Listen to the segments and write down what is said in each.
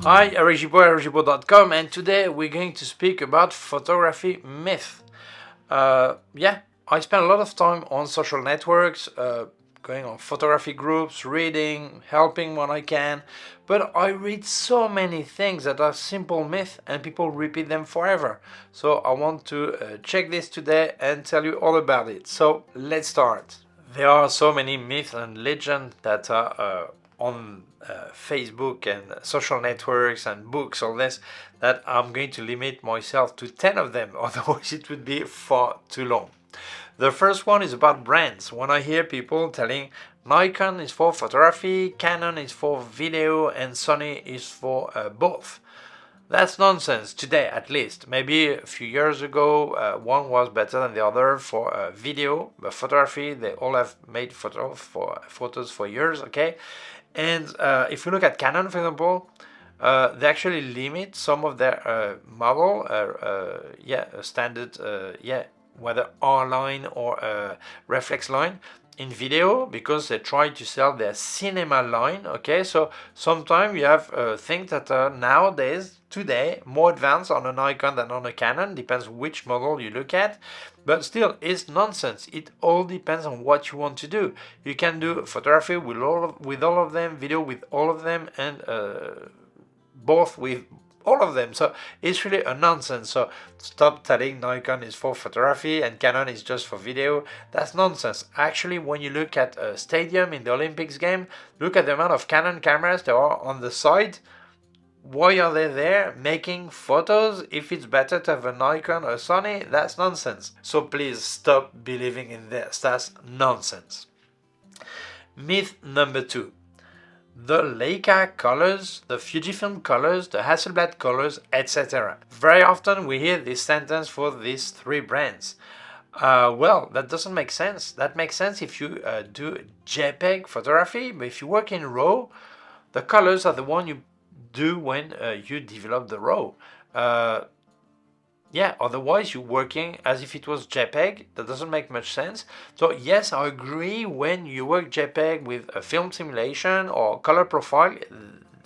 Hi, Gibaud, Gibaud.com, and today we're going to speak about photography myth. Yeah, I spend a lot of time on social networks, going on photography groups, reading, helping when I can, but I read so many things that are simple myths and people repeat them forever. So I want to check this today and tell you all about it. So let's start. There are so many myths and legends that are on Facebook and social networks and books, all this, that I'm going to limit myself to 10 of them, otherwise it would be far too long. The first one is about brands. When I hear people telling Nikon is for photography, Canon is for video, and Sony is for both. That's nonsense today, at least. Maybe a few years ago, one was better than the other for video, but photography, they all have made photos for years, okay? And if you look at Canon, for example, they actually limit some of their model, standard, whether R line or reflex line in video, because they try to sell their cinema line. Okay, so sometimes you have things that are nowadays, today, more advanced on a Nikon than on a Canon, depends which model you look at, but still it's nonsense. It all depends on what you want to do. You can do photography with all of them, video with all of them, and both with all of them. So it's really a nonsense. So stop telling Nikon is for photography and Canon is just for video. That's nonsense. Actually, when you look at a stadium in the Olympics game, look at the amount of Canon cameras there are on the side. Why are they there making photos? If it's better to have a Nikon or a Sony, that's nonsense. So please stop believing in this. That's nonsense. Myth number 2. The Leica colors, the Fujifilm colors, the Hasselblad colors, etc. Very often we hear this sentence for these three brands. Well, that doesn't make sense. That makes sense if you do JPEG photography, but if you work in RAW, the colors are the one you do when you develop the RAW. Otherwise you're working as if it was JPEG. That doesn't make much sense. So yes, I agree, when you work JPEG with a film simulation or color profile,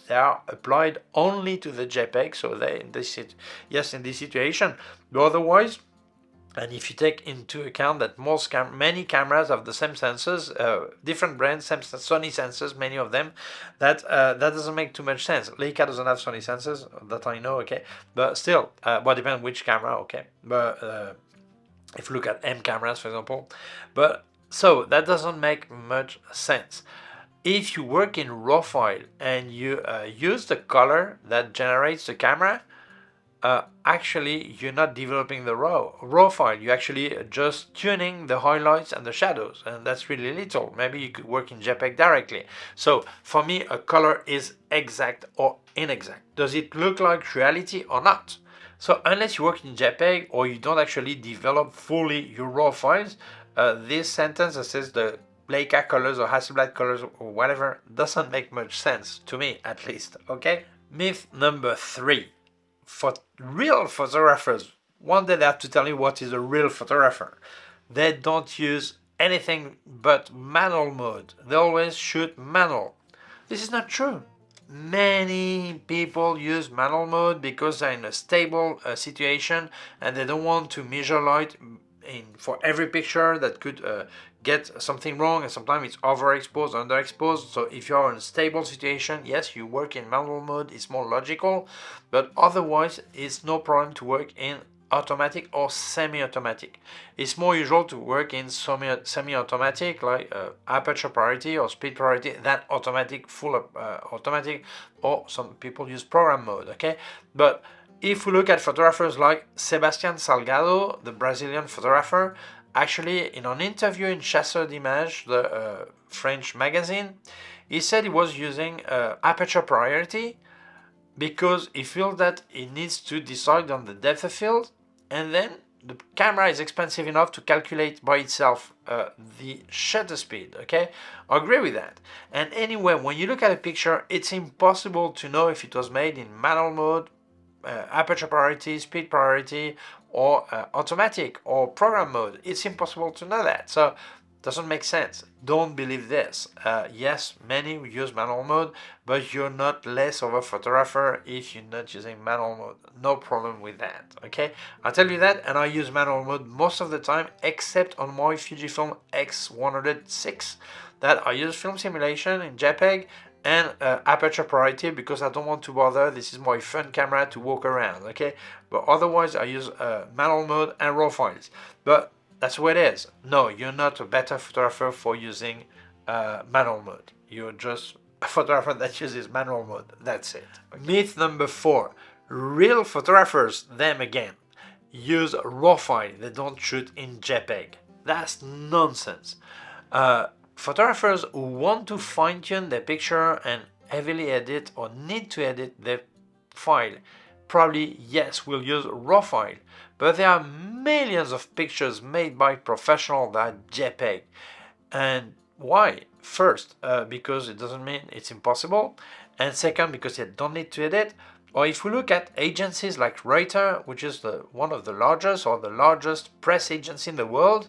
they are applied only to the JPEG. So in this situation, but otherwise, and if you take into account that many cameras have the same sensors, different brands, same Sony sensors, many of them, that doesn't make too much sense. Leica doesn't have Sony sensors, that I know, okay? But still, depends on which camera, okay? But if you look at M cameras, for example. But so that doesn't make much sense. If you work in RAW file and you use the color that generates the camera, actually you're not developing the raw file. You're actually just tuning the highlights and the shadows, and that's really little. Maybe you could work in JPEG directly. So for me, a color is exact or inexact. Does it look like reality or not? So unless you work in JPEG or you don't actually develop fully your raw files, this sentence that says the Leica colors or Hasselblad colors or whatever doesn't make much sense to me, at least. Okay. Myth number 3. For real photographers, one day they have to tell you what is a real photographer. They don't use anything but manual mode. They always shoot manual. This is not true. Many people use manual mode because they're in a stable situation and they don't want to measure light for every picture that could get something wrong, and sometimes it's overexposed, underexposed. So if you're in a stable situation, yes, you work in manual mode, it's more logical, but otherwise it's no problem to work in automatic or semi-automatic. It's more usual to work in semi-automatic, like aperture priority or speed priority, than automatic, full automatic, or some people use program mode, okay? But if we look at photographers like Sebastián Salgado, the Brazilian photographer, actually in an interview in Chasseur d'Images, the French magazine, he said he was using aperture priority because he feels that he needs to decide on the depth of field, and then the camera is expensive enough to calculate by itself the shutter speed, okay? I agree with that. And anyway, when you look at a picture, it's impossible to know if it was made in manual mode, aperture priority, speed priority, or automatic or program mode. It's impossible to know that. So Doesn't make sense. Don't believe this. Yes, many use manual mode, but you're not less of a photographer if you're not using manual mode. No problem with that, okay? I'll tell you that, and I use manual mode most of the time, except on my Fujifilm X106, that I use film simulation in JPEG and aperture priority because I don't want to bother. This is my fun camera to walk around, okay? But otherwise, I use manual mode and raw files. But that's what it is. No, you're not a better photographer for using manual mode. You're just a photographer that uses manual mode. That's it. Myth number 4. Real photographers, them again, use raw file. They don't shoot in JPEG. That's nonsense. Photographers who want to fine-tune their picture and heavily edit or need to edit their file probably, yes, will use raw file, but there are millions of pictures made by professionals that are JPEG. And why? First, because it doesn't mean it's impossible, and second, because you don't need to edit. Or if we look at agencies like Reuters, which is one of the largest or the largest press agency in the world,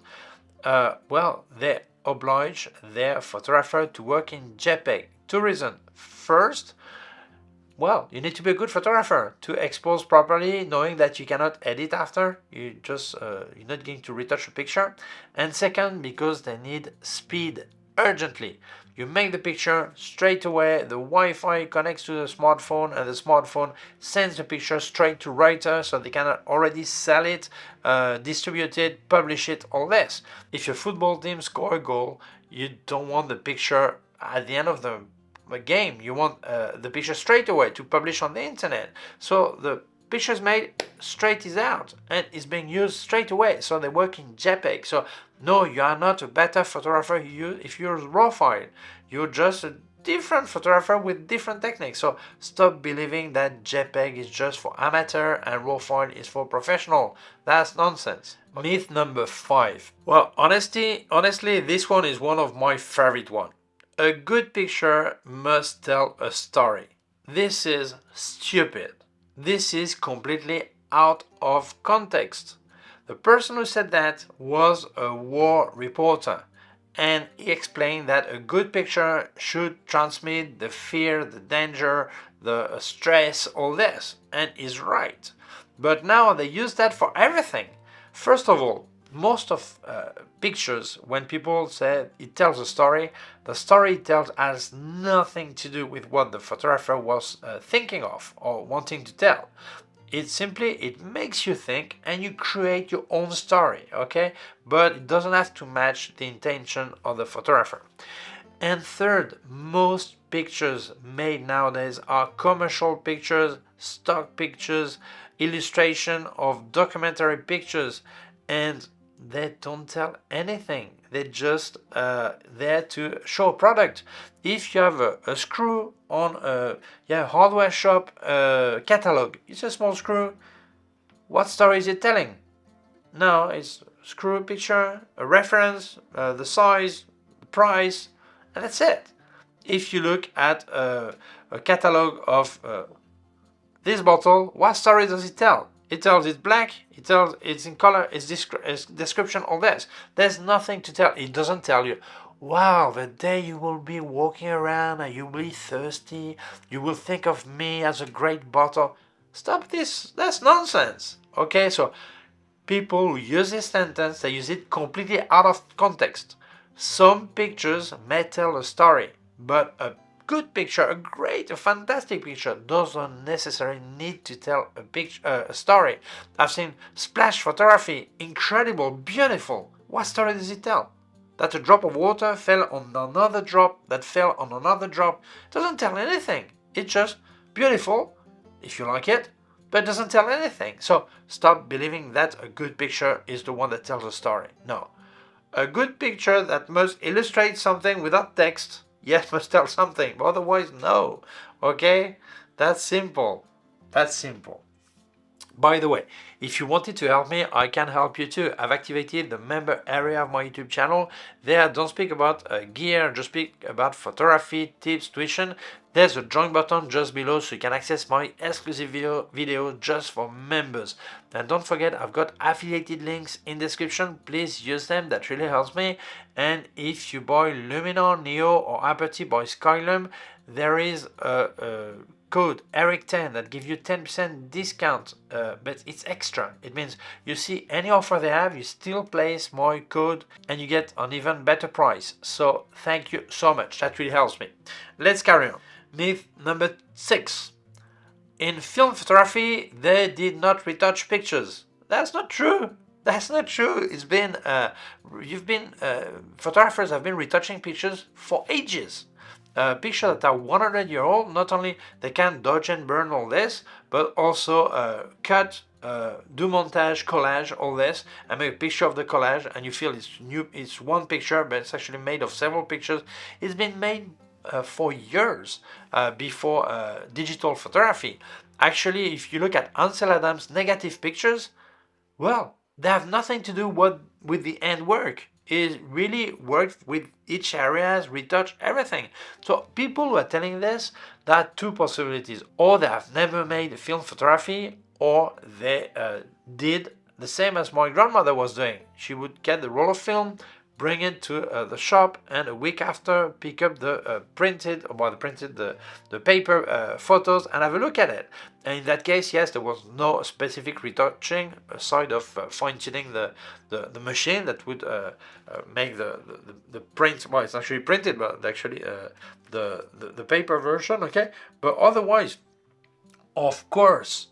well, they oblige their photographer to work in JPEG. 2 reasons. First, well, you need to be a good photographer to expose properly, knowing that you cannot edit after. You're not going to retouch a picture. And second, because they need speed urgently. You make the picture straight away, the Wi-Fi connects to the smartphone, and the smartphone sends the picture straight to Reuters, so they can already sell it, distribute it, publish it, all this. If your football team score a goal, you don't want the picture at the end of the game. You want the picture straight away to publish on the internet. So the picture is made, straight is out, and is being used straight away. So they work in JPEG. So no, you are not a better photographer if you use raw file. You're just a different photographer with different techniques. So stop believing that JPEG is just for amateur and raw file is for professional. That's nonsense. Myth number 5. Well, honestly, this one is one of my favorite ones. A good picture must tell a story. This is stupid. This is completely out of context. The person who said that was a war reporter, and he explained that a good picture should transmit the fear, the danger, the stress, all this, and he's right. But now they use that for everything. First of all, most of pictures, when people say it tells a story, the story it tells has nothing to do with what the photographer was thinking of or wanting to tell. It makes you think and you create your own story, okay? But it doesn't have to match the intention of the photographer. And third, most pictures made nowadays are commercial pictures, stock pictures, illustration of documentary pictures, and they don't tell anything. They're just there to show a product. If you have a screw on a hardware shop catalog, it's a small screw. What story is it telling? No, it's a screw picture, a reference, the size, the price, and that's it. If you look at a catalog of this bottle, what story does it tell? It tells it's black, it tells it's in color, it's description, all this. There's nothing to tell. It doesn't tell you, wow, the day you will be walking around and you will be thirsty, you will think of me as a great bottle. Stop this, that's nonsense. Okay, so people who use this sentence, they use it completely out of context. Some pictures may tell a story, but a good picture, a fantastic picture doesn't necessarily need to tell a story. I've seen splash photography, incredible, beautiful. What story does it tell? That a drop of water fell on another drop, that fell on another drop. It doesn't tell anything. It's just beautiful, if you like it, but it doesn't tell anything. So stop believing that a good picture is the one that tells a story. No. A good picture that must illustrate something without text, yes, must tell something, but otherwise, no. Okay? That's simple. That's simple. By the way, if you wanted to help me, I can help you too. I've activated the member area of my YouTube channel. There, don't speak about gear, just speak about photography, tips, tuition. There's a join button just below so you can access my exclusive video just for members. And don't forget, I've got affiliated links in description. Please use them, that really helps me. And if you buy Luminar Neo or Aperty by Skylum, there is a code Eric10 that gives you 10% discount, but it's extra. It means you see any offer they have, you still place my code and you get an even better price. So thank you so much, that really helps me. Let's carry on. Myth number 6. In film photography, they did not retouch pictures. That's not true. That's not true. It's been, photographers have been retouching pictures for ages. Pictures that are 100-year old, not only they can dodge and burn all this, but also cut, do montage, collage, all this, and make a picture of the collage, and you feel it's new. It's one picture, but it's actually made of several pictures. It's been made for years before digital photography. Actually, if you look at Ansel Adams' negative pictures, well, they have nothing to do with the end work. It really worked with each areas, retouch everything. So people who are telling this, there are two possibilities. Or they have never made film photography, or they did the same as my grandmother was doing. She would get the roll of film, bring it to the shop, and a week after pick up the the paper photos and have a look at it. And in that case, yes, there was no specific retouching aside of fine-tuning the machine that would make the print. Well, it's actually printed, but actually the paper version. Okay, but otherwise, of course,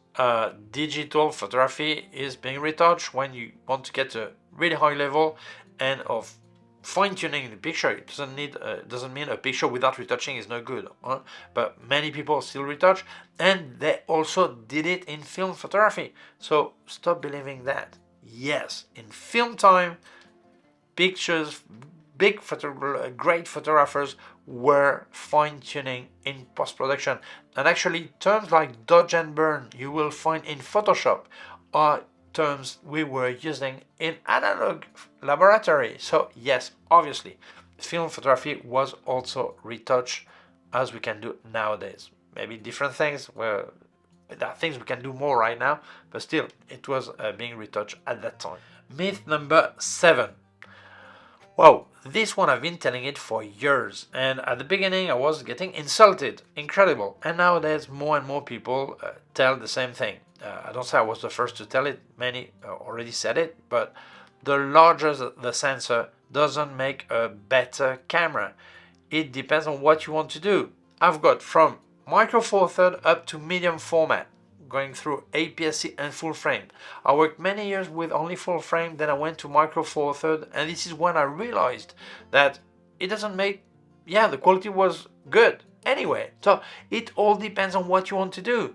digital photography is being retouched when you want to get a really high level and of fine-tuning the picture. It doesn't mean a picture without retouching is no good, huh? But many people still retouch, and they also did it in film photography. So stop believing that. Yes, in film time, pictures, great photographers were fine-tuning in post-production. And actually, terms like dodge and burn you will find in Photoshop are terms we were using in analog laboratory. So yes, obviously, film photography was also retouched as we can do nowadays. Maybe different things, where there are things we can do more right now, but still, it was being retouched at that time. Myth number 7. Wow, this one I've been telling it for years, and at the beginning I was getting insulted. Incredible. And nowadays more and more people tell the same thing. I don't say I was the first to tell it, many already said it, but the larger the sensor doesn't make a better camera. It depends on what you want to do. I've got from micro four third up to medium format, going through APS-C and full frame. I worked many years with only full frame, then I went to micro four third, and this is when I realized that it doesn't make, yeah, the quality was good anyway. So it all depends on what you want to do.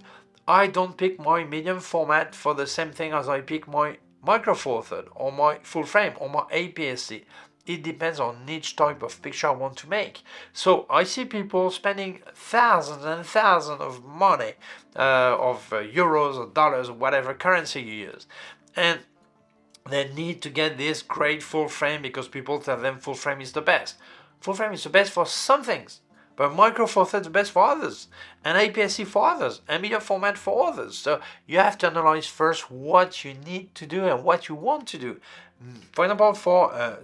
I don't pick my medium format for the same thing as I pick my micro four third or my full frame or my APS-C. It depends on each type of picture I want to make. So I see people spending thousands and thousands of money, of euros or dollars or whatever currency you use, and they need to get this great full frame because people tell them full frame is the best. Full frame is the best for some things, but micro four thirds is the best for others, and APS-C for others, and medium format for others. So you have to analyze first what you need to do and what you want to do. For example, for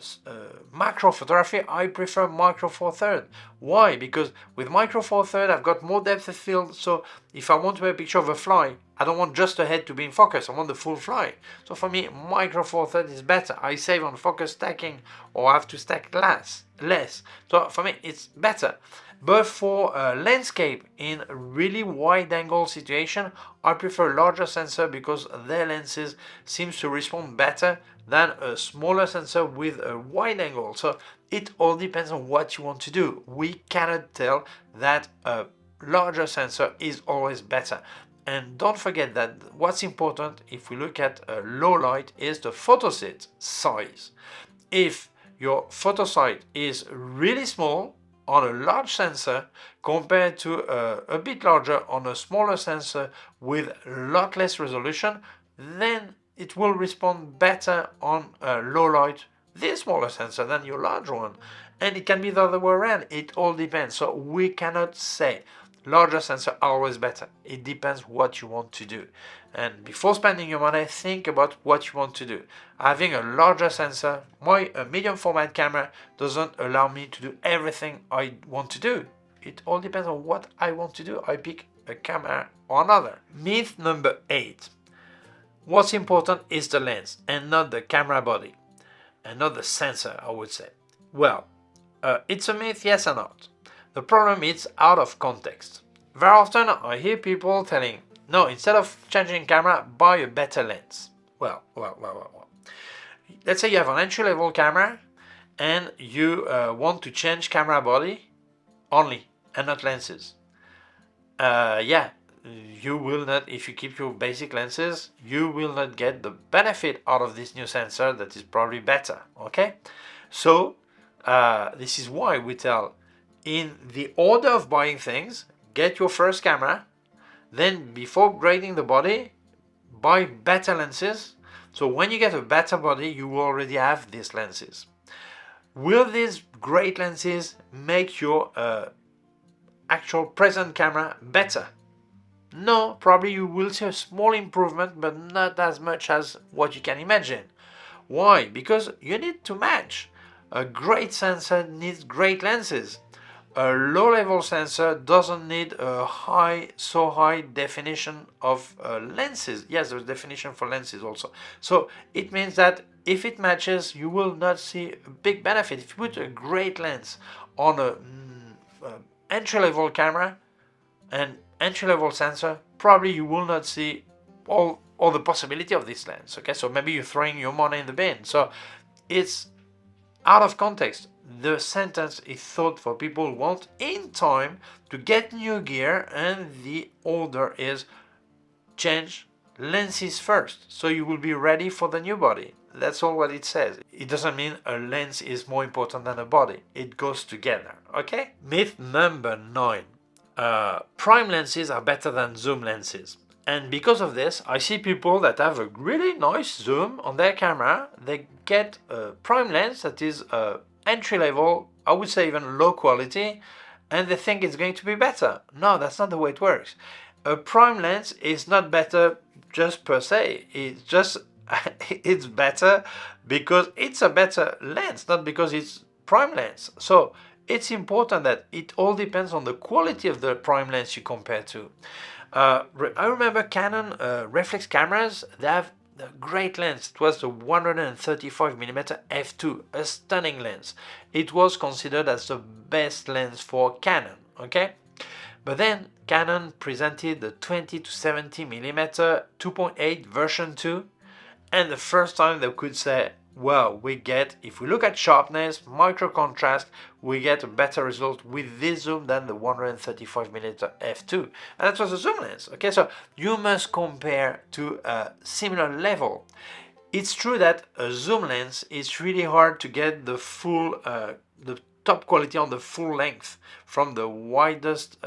macro photography, I prefer micro four third. Why? Because with micro four third, I've got more depth of field. So if I want to make a picture of a fly, I don't want just the head to be in focus. I want the full fly. So for me, micro four third is better. I save on focus stacking, or I have to stack less. So for me, it's better. But for landscape in really wide angle situation, I prefer larger sensor because their lenses seems to respond better than a smaller sensor with a wide angle. So it all depends on what you want to do. We cannot tell that a larger sensor is always better. And don't forget that what's important if we look at a low light is the photo set size. If your photo site is really small, on a large sensor compared to a bit larger on a smaller sensor with a lot less resolution, then it will respond better on low light, this smaller sensor, than your large one. And it can be the other way around. It all depends. So we cannot say larger sensor always better. It depends what you want to do. And before spending your money, think about what you want to do. Having a larger sensor, a medium format camera doesn't allow me to do everything I want to do. It all depends on what I want to do. I pick a camera or another. Myth number 8. What's important is the lens and not the camera body, and not the sensor, I would say. Well, it's a myth, yes or not. The problem is out of context. Very often I hear people telling, no, instead of changing camera, buy a better lens. Well. Let's say you have an entry-level camera and you want to change camera body only and not lenses. You will not, if you keep your basic lenses, you will not get the benefit out of this new sensor that is probably better, okay? So, this is why we tell, in the order of buying things, get your first camera, then before grading the body, buy better lenses. So when you get a better body, you will already have these lenses. Will these great lenses make your actual present camera better? No, probably you will see a small improvement, but not as much as what you can imagine. Why? Because you need to match. A great sensor needs great lenses. A low-level sensor doesn't need a so high definition of lenses. Yes, there's definition for lenses also. So it means that if it matches, you will not see a big benefit. If you put a great lens on a entry-level camera and entry-level sensor, probably you will not see all the possibility of this lens. Okay, so maybe you're throwing your money in the bin. So it's out of context. The sentence is thought for people who want in time to get new gear, and the order is change lenses first, so you will be ready for the new body. That's all what it says. It doesn't mean a lens is more important than a body. It goes together, okay? Myth number 9. Prime lenses are better than zoom lenses. And because of this, I see people that have a really nice zoom on their camera. They get a prime lens that is entry level, I would say even low quality, and they think it's going to be better. No, that's not the way it works. A prime lens is not better just per se. It's just it's better because it's a better lens, not because it's prime lens. So it's important that it all depends on the quality of the prime lens you compare to. I remember Canon reflex cameras, they have a great lens. It was the 135mm f2, a stunning lens. It was considered as the best lens for Canon, okay? But then Canon presented the 20-70mm 2.8 version 2, and the first time they could say, well, if we look at sharpness, micro contrast, we get a better result with this zoom than the 135mm f2. And that was a zoom lens. Okay, so you must compare to a similar level. It's true that a zoom lens is really hard to get the top quality on the full length from the widest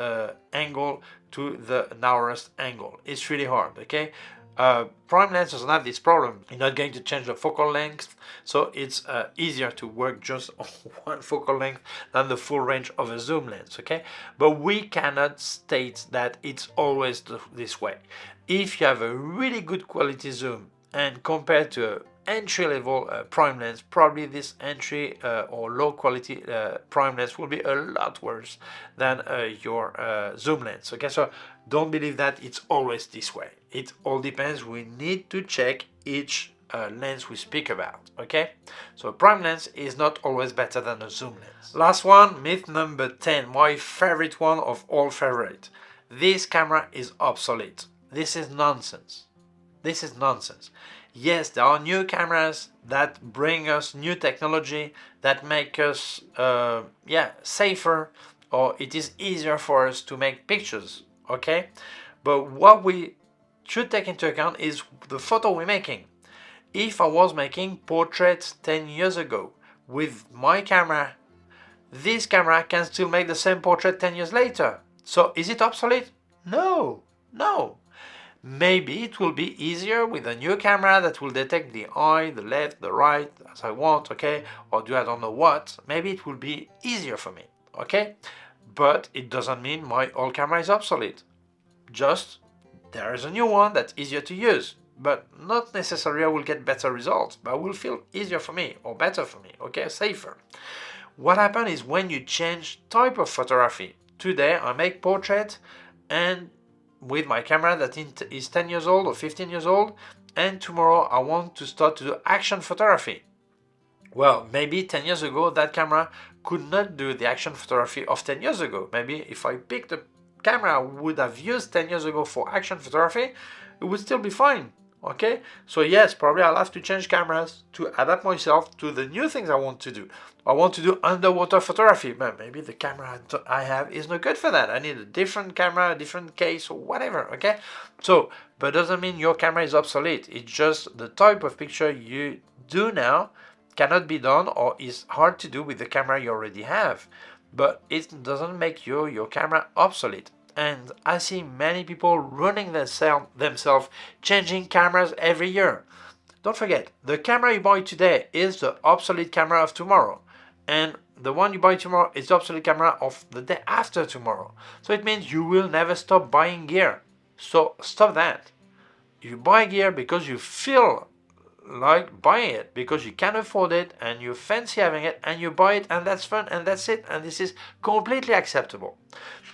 angle to the narrowest angle. It's really hard, okay? Prime lens doesn't have this problem. You're not going to change the focal length, so it's easier to work just on one focal length than the full range of a zoom lens, okay? But we cannot state that it's always this way. If you have a really good quality zoom and compared to an entry-level prime lens, probably this entry or low-quality prime lens will be a lot worse than your zoom lens, okay? So don't believe that it's always this way. It all depends. We need to check each lens we speak about, okay? So a prime lens is not always better than a zoom lens. Last one, myth number 10, my favorite one of all favorite. This camera is obsolete. This is nonsense. This is nonsense. Yes, there are new cameras that bring us new technology that make us safer, or it is easier for us to make pictures, okay? But what we should take into account is the photo we're making. If I was making portraits 10 years ago with my camera, this camera can still make the same portrait 10 years later. So is it obsolete? No, no. Maybe it will be easier with a new camera that will detect the eye, the left, the right, as I want, okay? Or do I don't know what. Maybe it will be easier for me, okay? But it doesn't mean my old camera is obsolete. Just there is a new one that's easier to use, but not necessarily I will get better results, but it will feel easier for me or better for me, okay? Safer. What happens is when you change type of photography. Today I make portrait and with my camera that is 10 years old or 15 years old, and tomorrow I want to start to do action photography. Well, maybe 10 years ago that camera could not do the action photography of 10 years ago. Maybe if I picked the camera I would have used 10 years ago for action photography, it would still be fine. Okay, so yes, probably I'll have to change cameras to adapt myself to the new things I want to do. I want to do underwater photography, but maybe the camera I have is not good for that. I need a different camera, a different case, or whatever, okay? So, but doesn't mean your camera is obsolete. It's just the type of picture you do now cannot be done or is hard to do with the camera you already have. But it doesn't make your camera obsolete. And I see many people ruining themselves changing cameras every year. Don't forget, the camera you buy today is the obsolete camera of tomorrow. And the one you buy tomorrow is the obsolete camera of the day after tomorrow. So it means you will never stop buying gear. So stop that. You buy gear because you feel like buying it, because you can afford it and you fancy having it and you buy it and that's fun and that's it, and this is completely acceptable.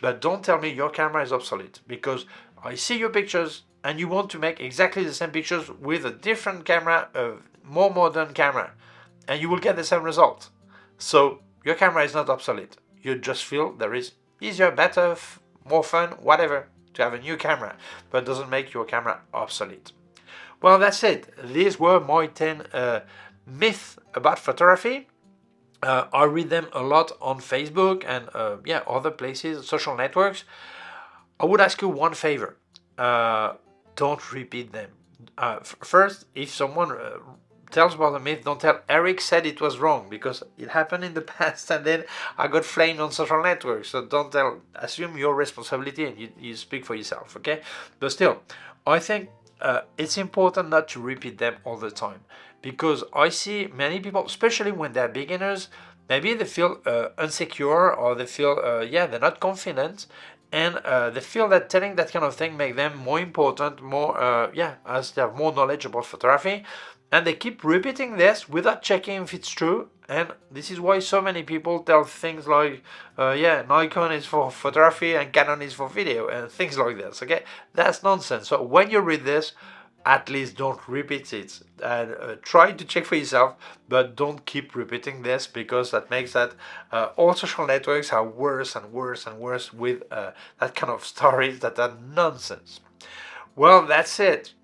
But don't tell me your camera is obsolete, because I see your pictures and you want to make exactly the same pictures with a different camera, a more modern camera, and you will get the same result. So your camera is not obsolete. You just feel there is easier, better, more fun, whatever, to have a new camera, but it doesn't make your camera obsolete. Well, that's it. These were my 10 myths about photography. I read them a lot on Facebook and other places, social networks. I would ask you one favor. Don't repeat them. First, if someone tells about a myth, don't tell Eric said it was wrong, because it happened in the past and then I got flamed on social networks. So don't tell, assume your responsibility and you speak for yourself, okay? But still, I think it's important not to repeat them all the time, because I see many people, especially when they're beginners, maybe they feel insecure, or they feel they're not confident, and they feel that telling that kind of thing make them more important, more as they have more knowledge about photography, and they keep repeating this without checking if it's true. And this is why so many people tell things like, Nikon is for photography and Canon is for video, and things like this, okay? That's nonsense. So when you read this, at least don't repeat it, and try to check for yourself, but don't keep repeating this, because that makes that all social networks are worse and worse and worse with that kind of stories that are nonsense. Well, that's it.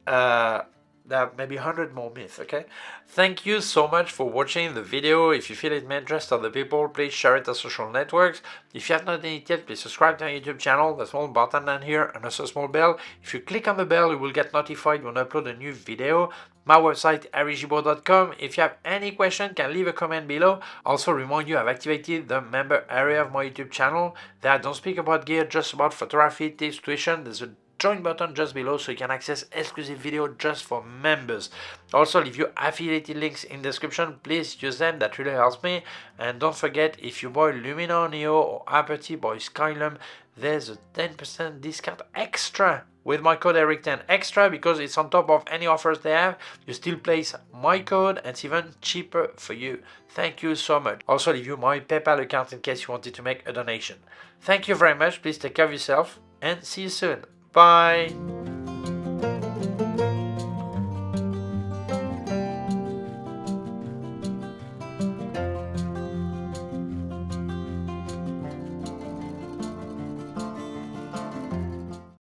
There are maybe 100 more myths, okay? Thank you so much for watching the video. If you feel it may interest other people, please share it on social networks. If you have not done it yet, please subscribe to our YouTube channel, the small button down here, and also a small bell. If you click on the bell, you will get notified when I upload a new video. My website, Gibaud.com. If you have any question, can leave a comment below. Also remind you I've activated the member area of my YouTube channel. There I don't speak about gear, just about photography, tips, tuition. There's a join button just below so you can access exclusive video just for members. Also leave your affiliated links in the description. Please use them, that really helps me. And don't forget, if you buy Luminar Neo or Aperty by Skylum, there's a 10% discount extra with my code Eric10 extra, because it's on top of any offers they have. You still place my code and it's even cheaper for you. Thank you so much. Also leave you my PayPal account in case you wanted to make a donation. Thank you very much. Please take care of yourself and see you soon. Bye.